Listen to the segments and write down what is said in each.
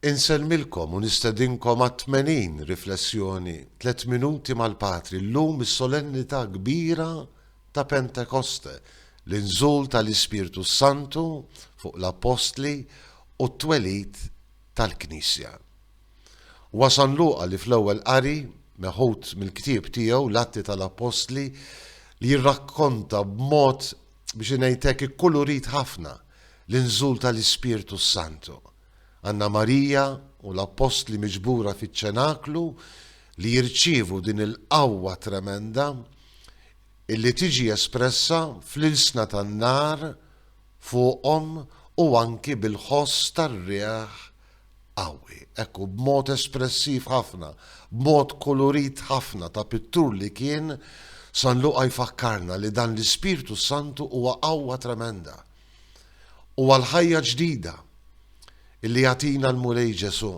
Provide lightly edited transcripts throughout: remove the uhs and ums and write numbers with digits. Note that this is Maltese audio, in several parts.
Inselmilkom u nistedinkom għat-80 riflessjoni 3 minuti mal-Patri llum is-solennità kbira ta' Pentekoste, l-inżul tal-Ispirtu Santu fuq l-Apostli u t-twelid tal-Knisja. Wasan Luqa li fl-ewwel qari meħud mill-ktieb tiegħu l-Atti tal-Apostli li jirrakkonta b'mod biex ngħidlek ikkulurit ħafna l-inżul tal-Ispirtu Santu. Anna Marija u l-Apostli miġbura fiċ-ċenaklu li jirċievu din il-qawwa tremenda illi tiġi espressa fl-ilsna tan-nar fuqhom u anki bil-ħoss tar-rieħ qawwi. Ekku b'mod espressiv ħafna, b'mod kolorit ħafna ta' pittur li kien San Luqa jfakkarna li dan l-Ispirtu Santu huwa qawwa tremenda. Huwa l-ħajja ġdida illi jagħtina l-mulej Ġesu.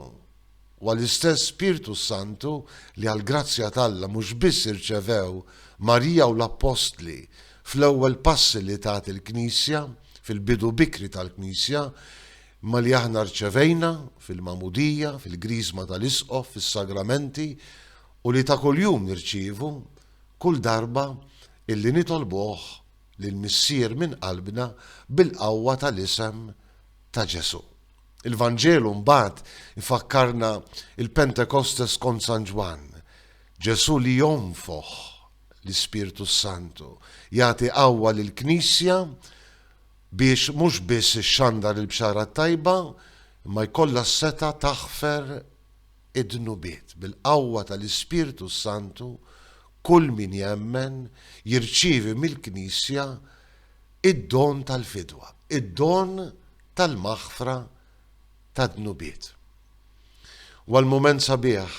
U għall-istess Spiritu Santu li għall-grazzja tal-Alla mhux biss irċevew Marija u l-Apostli fl-ewwel passi li tat il-Knisja, fil-bidu bikri tal-Knisja, ma li aħna rċevejna fil-mamudija, fil-grisma tal-isqof, fis-sagramenti u li ta' kuljum nirċievu kull darba illi nitolbuh lill-Missier minn qalbna bil-qawwa tal-isem ta' Ġesu. Il-Vanġelu mbagħad ifakkarna il-Pentekoste skont San Ġwan. Ġesu li jonfoħ l-Ispirtu Santu jagħti qawwa lill-Knisja biex mhux biss ixxandar il-bxara tajba imma jkollha seta taħfer id-dnubiet. Bil-qawwa tal-Ispirtu Santu kull min jemmen jirċievi mill-Knisja id-don tal-fidwa, id-don tal-maħfra tad-dnubiet. U għal-moment sabiħ,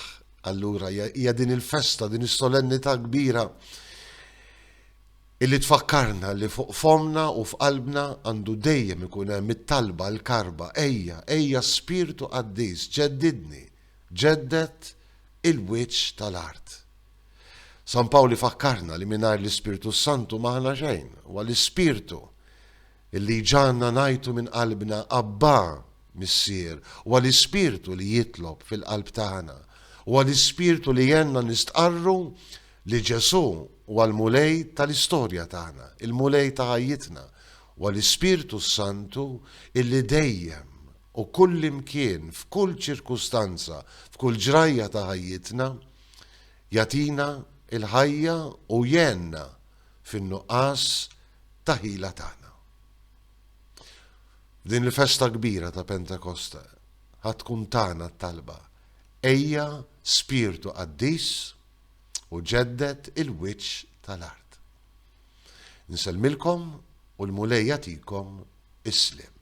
allura, hija din il-festa, din is-solennità kbira illi tfakkarna li fuq fomna u f'qalbna għandu dejjem ikun hemm it-talba l-karba, ejja Spiritu Qaddis, ġeddidni, ġeddet il-wiċċ tal-art. San Pawli fakkarna li mingħajr l-Ispiritu Santu maħna xejn, u l-Ispiritu illi ġanna ngħidu minn qalbna Abba Missier, u għal-Ispirtu li jitlob fil-qalb tagħna, u għal-Ispirtu li jenna nistqarru li Ġesu u għal-mulej tal-istorja tagħna, il-mulej ta' ħajjitna, u għal-Ispirtu Santu illi dejjem u kull imkien, f'kull ċirkustanza, f'kull ġrajja ta' ħajjitna, jatina il-ħajja u jenna fin-nuqqas ta' ħila tagħna. Din il-festa kbira ta' Pentekoste ħatkun tagħna t-talba. Ejja Spiritu Qaddis u ġeddet il-wiċċ tal-art. Nselmilkom u l-mulej jagħtikom is-sliem.